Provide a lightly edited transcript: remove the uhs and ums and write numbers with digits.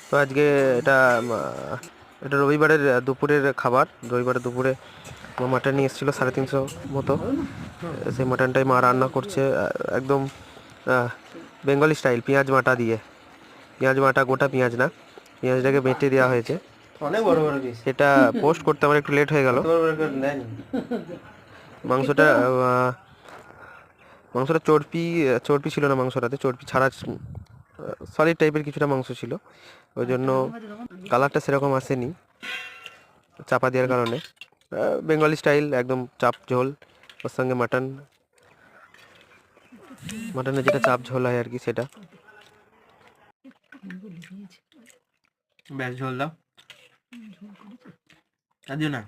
তো আজকে এটা এটা রবিবারের দুপুরের খাবার। রবিবারের দুপুরে মা মাটন নিয়ে এসেছিলো 350 মতো। সেই মাটনটাই মা রান্না করছে একদম বেঙ্গলি স্টাইল, পেঁয়াজ বাটা দিয়ে। পেঁয়াজ বাটা, গোটা পেঁয়াজ না, পেঁয়াজটাকে বেটে দেওয়া হয়েছে। অনেক বড় বড় পিস। এটা পোস্ট করতে আমার একটু লেট হয়ে গেল। বড় বড় করে দেয়নি। মাংসটা মাংসটা চর্বি চর্বি ছিল না মাংসটাতে, চর্বি ছাড়া সলিড টাইপের কিছুটা মাংস ছিল, ওই জন্য কালারটা সেরকম আসেনি চাপা দেওয়ার কারণে। বেঙ্গলি স্টাইল একদম চাপ ঝোল, ওর সঙ্গে মাটন, মাটনের যেটা চাপ ঝোল হয় আর কি সেটা। ব্যাস ঝোল দাও। আর দিও না।